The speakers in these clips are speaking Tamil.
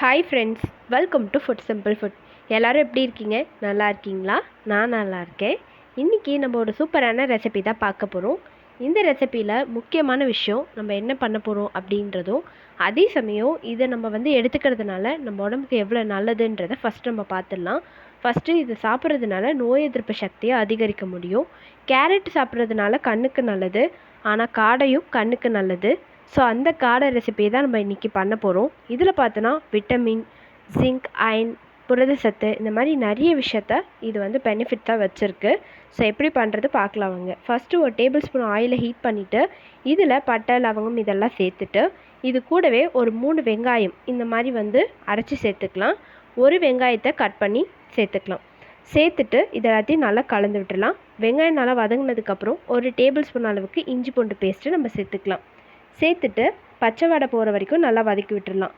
Hi friends, welcome to food simple food. எல்லோரும் எப்படி இருக்கீங்க? நல்லா இருக்கீங்களா? நான் நல்லா இருக்கேன். இன்றைக்கி நம்ம ஒரு சூப்பரான ரெசிபி தான் பார்க்க போகிறோம். இந்த ரெசிப்பியில் முக்கியமான விஷயம் நம்ம என்ன பண்ண போகிறோம் அப்படின்றதும், அதே சமயம் இதை நம்ம எடுத்துக்கிறதுனால நம்ம உடம்புக்கு எவ்வளோ நல்லதுன்றதை ஃபஸ்ட் நம்ம பார்த்துடலாம். ஃபஸ்ட்டு இது சாப்பிட்றதுனால நோய் எதிர்ப்பு சக்தியை அதிகரிக்க முடியும். கேரட் சாப்பிட்றதுனால கண்ணுக்கு நல்லது, ஆனால் காடையும் கண்ணுக்கு நல்லது. ஸோ அந்த காடை ரெசிபி தான் நம்ம இன்றைக்கி பண்ண போகிறோம். இதில் பார்த்தோன்னா விட்டமின், ஜிங்க், அயன், புரத சத்து இந்த மாதிரி நிறைய விஷயத்த இது பெனிஃபிட்ஸாக வச்சுருக்கு. ஸோ எப்படி பண்ணுறது பார்க்கலாம் வாங்க. ஃபஸ்ட்டு ஒரு டேபிள் ஸ்பூன் ஆயிலை ஹீட் பண்ணிவிட்டு இதில் பட்டை, லவங்கம் இதெல்லாம் சேர்த்துட்டு இது கூடவே ஒரு 3 வெங்காயம் இந்த மாதிரி அரைச்சி சேர்த்துக்கலாம். ஒரு வெங்காயத்தை கட் பண்ணி சேர்த்துக்கலாம். சேர்த்துட்டு இது எல்லாத்தையும் நல்லா கலந்து விட்டுடலாம். வெங்காயம் நல்லா வதங்கினதுக்கப்புறம் ஒரு டேபிள் ஸ்பூன் அளவுக்கு இஞ்சி பூண்டு பேஸ்ட்டு நம்ம சேர்த்துக்கலாம். சேர்த்துட்டு பச்சை வடை போகிற வரைக்கும் நல்லா வதக்கி விட்டுடலாம்.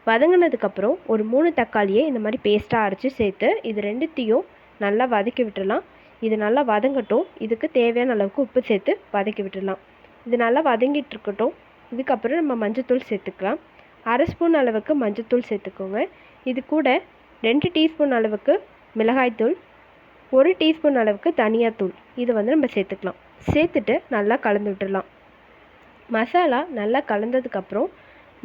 வதங்கினதுக்கப்புறம் ஒரு 3 தக்காளியை இந்த மாதிரி பேஸ்ட்டாக அரைச்சி சேர்த்து இது ரெண்டுத்தையும் நல்லா வதக்கி விட்டுடலாம். இது நல்லா வதங்கட்டும். இதுக்கு தேவையான அளவுக்கு உப்பு சேர்த்து வதக்கி விட்டுடலாம். இது நல்லா வதங்கிட்டு இருக்கட்டும். இதுக்கப்புறம் நம்ம மஞ்சத்தூள் சேர்த்துக்கலாம். 1/2 ஸ்பூன் அளவுக்கு மஞ்சத்தூள் சேர்த்துக்கோங்க. இது கூட 2 டீஸ்பூன் அளவுக்கு மிளகாய்த்தூள், 1 டீஸ்பூன் அளவுக்கு தனியாத்தூள் இது நம்ம சேர்த்துக்கலாம். சேர்த்துட்டு நல்லா கலந்து விட்டுடலாம். மசாலா நல்லா கலந்ததுக்கப்புறம்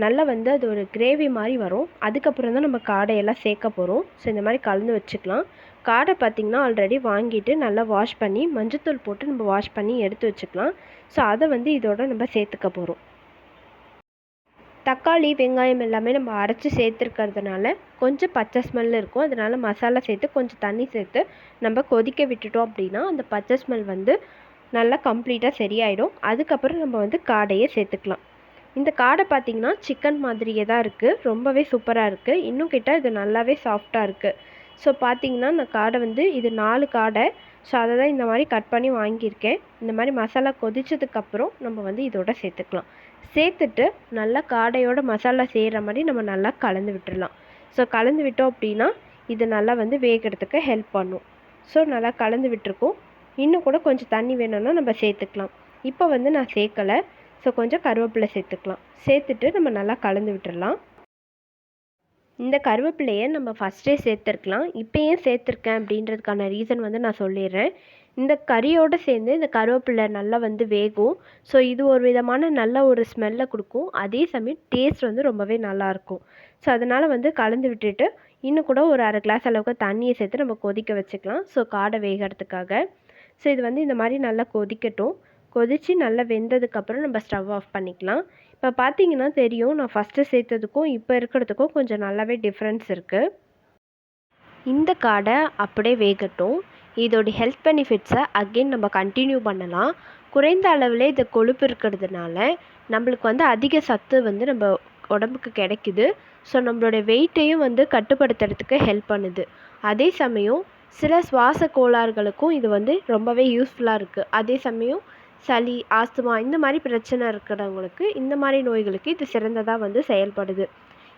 நல்லா அது ஒரு கிரேவி மாதிரி வரும். அதுக்கப்புறம் தான் நம்ம காடையெல்லாம் சேர்க்க போகிறோம். ஸோ இந்த மாதிரி கலந்து வச்சுக்கலாம். காடை பார்த்திங்கன்னா ஆல்ரெடி வாங்கிட்டு நல்லா வாஷ் பண்ணி மஞ்சத்தூள் போட்டு நம்ம வாஷ் பண்ணி எடுத்து வச்சுக்கலாம். ஸோ அதை இதோட நம்ம சேர்த்துக்க போகிறோம். தக்காளி, வெங்காயம் எல்லாமே நம்ம அரைச்சி சேர்த்துருக்கிறதுனால கொஞ்சம் பச்சை ஸ்மெல் இருக்கும். அதனால் மசாலா சேர்த்து கொஞ்சம் தண்ணி சேர்த்து நம்ம கொதிக்க விட்டுட்டோம் அப்படின்னா அந்த பச்சை ஸ்மெல் நல்லா கம்ப்ளீட்டாக சரியாயிடும். அதுக்கப்புறம் நம்ம காடையை சேர்த்துக்கலாம். இந்த காடை பார்த்திங்கன்னா சிக்கன் மாதிரியே தான் இருக்குது. ரொம்பவே சூப்பராக இருக்குது. இன்னும் கேட்டால் இது நல்லாவே சாஃப்டாக இருக்குது. ஸோ பார்த்திங்கன்னா நான் காடை இது 4 காடை. ஸோ அதை தான் இந்த மாதிரி கட் பண்ணி வாங்கியிருக்கேன். இந்த மாதிரி மசாலா கொதிச்சதுக்கப்புறம் நம்ம இதோட சேர்த்துக்கலாம். சேர்த்துட்டு நல்லா காடையோட மசாலா செய்கிற மாதிரி நம்ம நல்லா கலந்து விட்டுடலாம். ஸோ கலந்து விட்டோம் அப்படின்னா இது நல்லா வேகிறதுக்கு ஹெல்ப் பண்ணும். ஸோ நல்லா கலந்து விட்டுருக்கோம். இன்னும் கூட கொஞ்சம் தண்ணி வேணும்னா நம்ம சேர்த்துக்கலாம். இப்போ நான் சேர்க்கலை. ஸோ கொஞ்சம் கருவேப்பிலை சேர்த்துக்கலாம். சேர்த்துட்டு நம்ம நல்லா கலந்து விட்டுடலாம். இந்த கருவேப்பிலையை நம்ம ஃபஸ்ட்டே சேர்த்துருக்கலாம். இப்போ ஏன் சேர்த்துருக்கேன் அப்படின்றதுக்கான ரீசன் நான் சொல்லிடுறேன். இந்த கறியோடு சேர்ந்து இந்த கருவேப்பிலை நல்லா வேகும். ஸோ இது ஒரு விதமான நல்ல ஒரு ஸ்மெல்லை கொடுக்கும். அதே சமயம் டேஸ்ட் ரொம்பவே நல்லாயிருக்கும். ஸோ அதனால் கலந்து விட்டுட்டு இன்னும் கூட ஒரு 1/2 கிளாஸ் அளவுக்கு தண்ணியை சேர்த்து நம்ம கொதிக்க வச்சுக்கலாம். ஸோ காடை வேகிறதுக்காக. ஸோ இது இந்த மாதிரி நல்லா கொதிக்கட்டும். கொதித்து நல்லா வெந்ததுக்கப்புறம் நம்ம ஸ்டவ் ஆஃப் பண்ணிக்கலாம். இப்போ பார்த்தீங்கன்னா தெரியும், நான் ஃபஸ்ட்டு சேர்த்ததுக்கும் இப்போ இருக்கிறதுக்கும் கொஞ்சம் நல்லாவே டிஃப்ரென்ஸ் இருக்குது. இந்த காடை அப்படியே வேகட்டும். இதோட ஹெல்த் பெனிஃபிட்ஸை அகெயின் நம்ம கண்டினியூ பண்ணலாம். குறைந்த அளவில் இது கொழுப்பு இருக்கிறதுனால நம்மளுக்கு அதிக சத்து நம்ம உடம்புக்கு கிடைக்குது. ஸோ நம்மளோட வெயிட்டையும் கட்டுப்படுத்துறதுக்கு ஹெல்ப் பண்ணுது. அதே சமயம் சில சுவாச கோளாறுகளுக்கும் இது ரொம்பவே யூஸ்ஃபுல்லாக இருக்குது. அதே சமயம் சளி, ஆஸ்துமா இந்த மாதிரி பிரச்சனை இருக்கிறவங்களுக்கு, இந்த மாதிரி நோய்களுக்கு இது சிறந்ததாக செயல்படுது.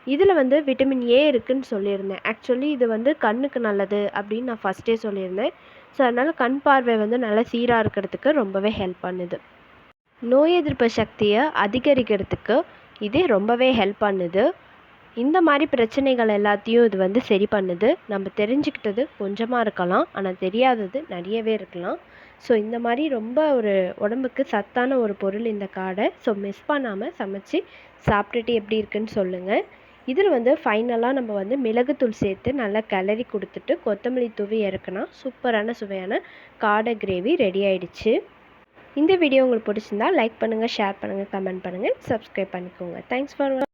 இதில் விட்டமின் ஏ இருக்குதுன்னு சொல்லியிருந்தேன். ஆக்சுவலி இது கண்ணுக்கு நல்லது அப்படின்னு நான் ஃபஸ்ட்டே சொல்லியிருந்தேன். ஸோ அதனால் கண் பார்வை நல்லா சீராக இருக்கிறதுக்கு ரொம்பவே ஹெல்ப் பண்ணுது. நோய் எதிர்ப்பு சக்தியை அதிகரிக்கிறதுக்கு இது ரொம்பவே ஹெல்ப் பண்ணுது. இந்த மாதிரி பிரச்சனைகள் எல்லாத்தையும் இது சரி பண்ணுது. நம்ம தெரிஞ்சுக்கிட்டது கொஞ்சமாக இருக்கலாம், ஆனால் தெரியாதது நிறையவே இருக்கலாம். ஸோ இந்த மாதிரி ரொம்ப ஒரு உடம்புக்கு சத்தான ஒரு பொருள் இந்த காடை. ஸோ மிஸ் பண்ணாமல் சமைச்சு சாப்பிட்டுட்டு எப்படி இருக்குன்னு சொல்லுங்கள். இதில் ஃபைனலாக நம்ம மிளகுத்தூள் சேர்த்து நல்லா கிளறி கொடுத்துட்டு கொத்தமல்லி தூவி இறக்குனா சூப்பரான சுவையான காடை கிரேவி ரெடி ஆயிடுச்சு. இந்த வீடியோ உங்களுக்கு பிடிச்சிருந்தா லைக் பண்ணுங்கள், ஷேர் பண்ணுங்கள், கமெண்ட் பண்ணுங்கள், சப்ஸ்கிரைப் பண்ணிக்கோங்க. Thanks for